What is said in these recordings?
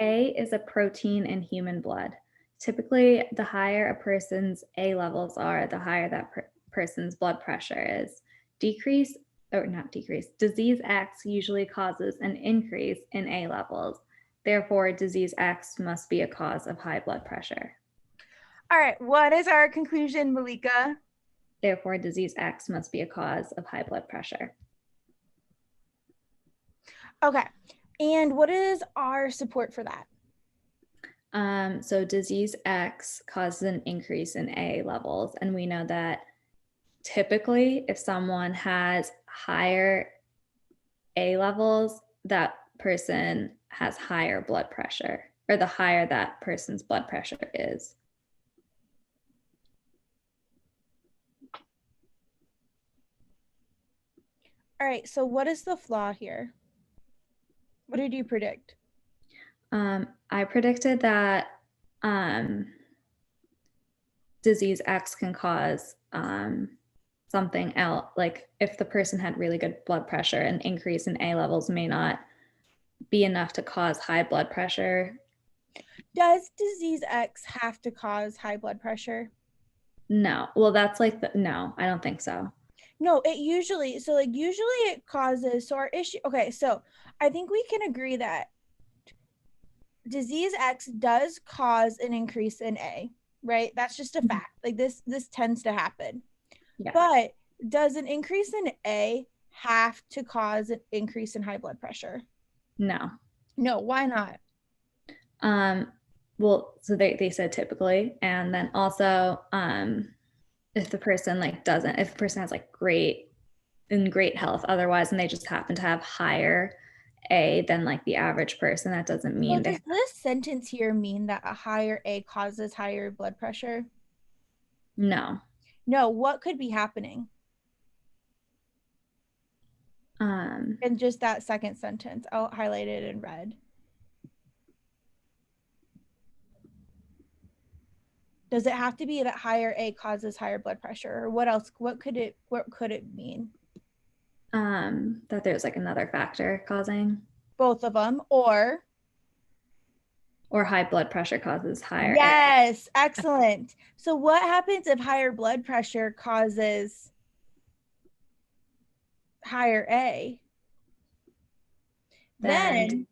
A is a protein in human blood. Typically, the higher a person's A levels are, the higher that person's blood pressure is. Decrease, or not decrease, disease X usually causes an increase in A levels. Therefore, disease X must be a cause of high blood pressure. All right, what is our conclusion, Malika? Therefore, disease X must be a cause of high blood pressure. Okay, and what is our support for that? So disease X causes an increase in A levels, and we know that typically if someone has higher A levels, that person has higher blood pressure, or the higher that person's blood pressure is. All right, so what is the flaw here? What did you predict? I predicted that disease X can cause something else. Like if the person had really good blood pressure, an increase in A levels may not be enough to cause high blood pressure. Does disease X have to cause high blood pressure? No. Well, that's like no, I don't think so. No, it usually, usually it causes, so our issue, okay, so I think we can agree that disease X does cause an increase in A, right? That's just a fact. Like this tends to happen. Yeah. But does an increase in A have to cause an increase in high blood pressure? No. No, why not? Well, so they said typically, and then also if the person like doesn't, if the person has like great health otherwise, and they just happen to have higher A than like the average person, that doesn't mean So does this sentence here mean that a higher A causes higher blood pressure? No. No, what could be happening in just that second sentence? I'll highlight it in red. Does it have to be that higher A causes higher blood pressure, or what else? What could it mean? That there's like another factor causing, Both of them, or high blood pressure causes higher A. yes, excellent. So what happens if higher blood pressure causes higher A? Then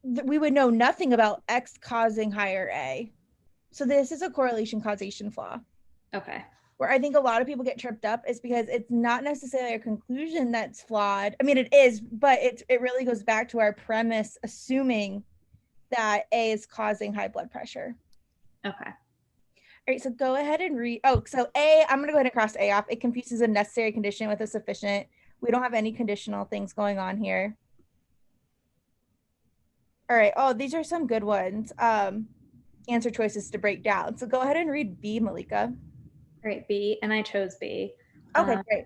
we would know nothing about X causing higher A. So this is a correlation causation flaw. Okay. Where I think a lot of people get tripped up is because it's not necessarily a conclusion that's flawed. I mean, it is, but it really goes back to our premise, assuming that A is causing high blood pressure. Okay. All right, so go ahead and read. Oh, so A, I'm going to go ahead and cross A off. It confuses a necessary condition with a sufficient. We don't have any conditional things going on here. All right. Oh, these are some good ones. Answer choices to break down. So go ahead and read B, Malika. Great, B, and I chose B. Okay, great.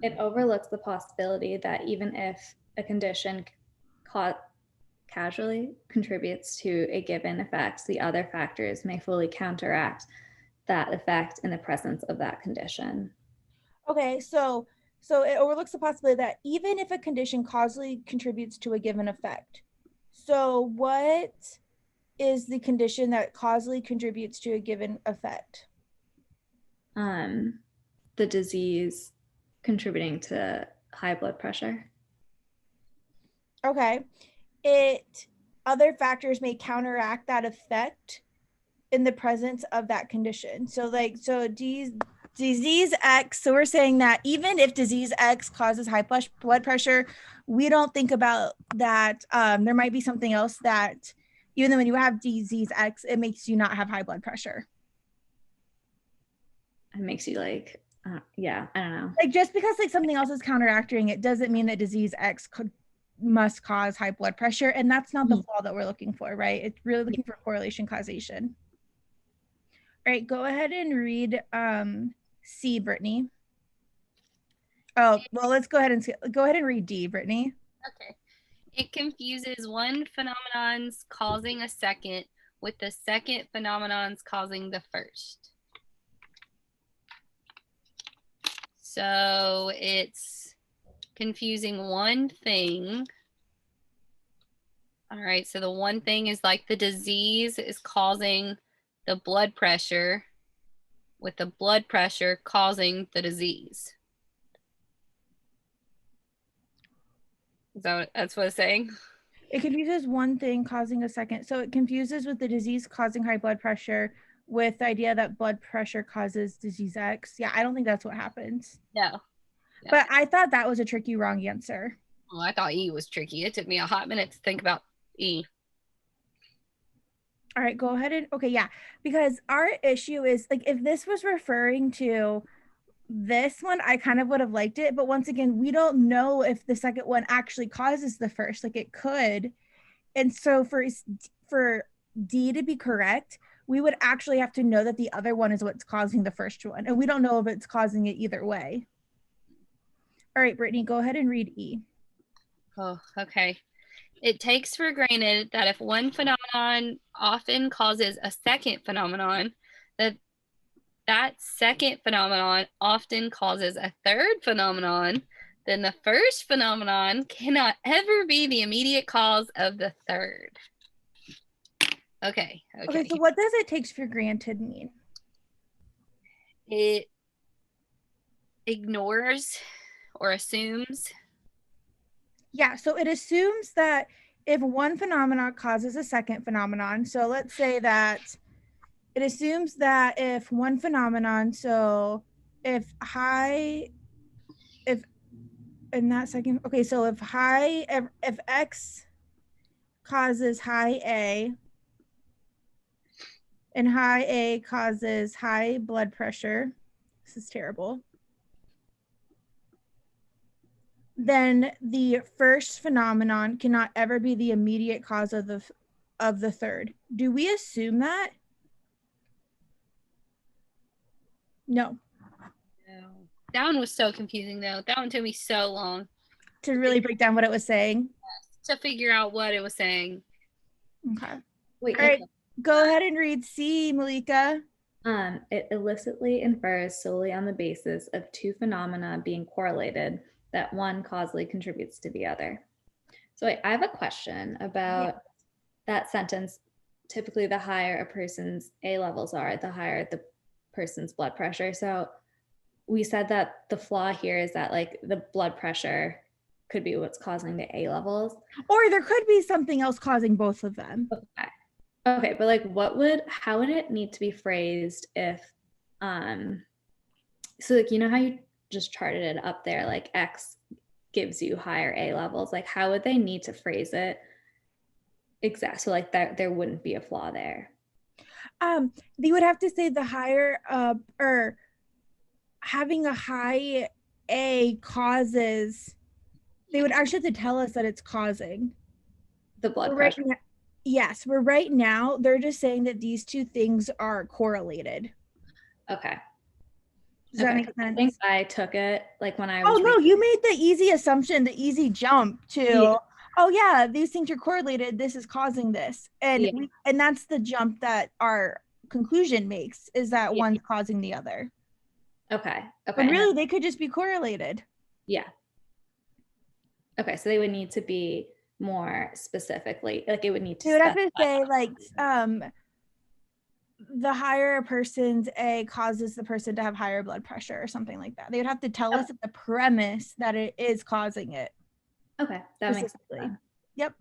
It overlooks the possibility that even if a condition casually contributes to a given effect, the other factors may fully counteract that effect in the presence of that condition. Okay, so it overlooks the possibility that even if a condition causally contributes to a given effect. So what is the condition that causally contributes to a given effect? The disease contributing to high blood pressure. Okay. Other factors may counteract that effect in the presence of that condition. So disease X, so we're saying that even if disease X causes high blood pressure, we don't think about that. There might be something else that, even though when you have disease X, it makes you not have high blood pressure. It makes you like, yeah, I don't know. Like just because like something else is counteracting it doesn't mean that disease X must cause high blood pressure. And that's not the flaw that we're looking for, right? It's really looking for correlation causation. All right, go ahead and read C, Brittany. Oh, well, let's go ahead and read D, Brittany. Okay. It confuses one phenomenon's causing a second with the second phenomenon's causing the first. So it's confusing one thing All right. So the one thing is like the disease is causing the blood pressure, with the blood pressure causing the disease. That's what it's saying? It confuses one thing causing a second. So it confuses with the disease causing high blood pressure with the idea that blood pressure causes disease X. Yeah, I don't think that's what happens. No. But I thought that was a tricky wrong answer. Well, I thought E was tricky. It took me a hot minute to think about E. All right, go ahead and okay, yeah. Because our issue is like if this was referring to this one, I kind of would have liked it. But once again, we don't know if the second one actually causes the first. Like it could. And so for D to be correct, we would actually have to know that the other one is what's causing the first one. And we don't know if it's causing it either way. All right, Brittany, go ahead and read E. Oh, okay. It takes for granted that if one phenomenon often causes a second phenomenon, that second phenomenon often causes a third phenomenon, then the first phenomenon cannot ever be the immediate cause of the third. Okay. Okay, so what does it takes for granted mean? It ignores or assumes. Yeah, so it assumes that if one phenomenon causes a second phenomenon, so let's say that it assumes that if one phenomenon, so if in that second, okay, so if X causes high A and high A causes high blood pressure, this is terrible, then the first phenomenon cannot ever be the immediate cause of the third. Do we assume that? No. That one was so confusing though. That one took me so long to really break down what it was saying. To figure out what it was saying. Okay. Wait, all right, go ahead and read C, Malika. It illicitly infers solely on the basis of two phenomena being correlated that one causally contributes to the other. So wait, I have a question about that sentence. Typically, the higher a person's A levels are, the higher the person's blood pressure. So we said that the flaw here is that like the blood pressure could be what's causing the A levels. Or there could be something else causing both of them. Okay, but like how would it need to be phrased if, so like, you know how you just charted it up there, like X gives you higher A levels, like how would they need to phrase it exactly so like that there wouldn't be a flaw there? They would have to say the higher or having a high A causes, they would actually have to tell us that it's causing the blood pressure. Yes, we're right now, they're just saying that these two things are correlated. Okay. Does that make sense? I think I took it like when I was. Oh no, you made the easy assumption, the easy jump to, oh yeah, these things are correlated. This is causing this, and and that's the jump that our conclusion makes is that one's causing the other. Okay. But really, they could just be correlated. Yeah. Okay, so they would need to be more specifically, like it would need to. They would have to say like the higher a person's A causes the person to have higher blood pressure or something like that. They would have to tell us the premise that it is causing it. Okay, that makes sense. Yep.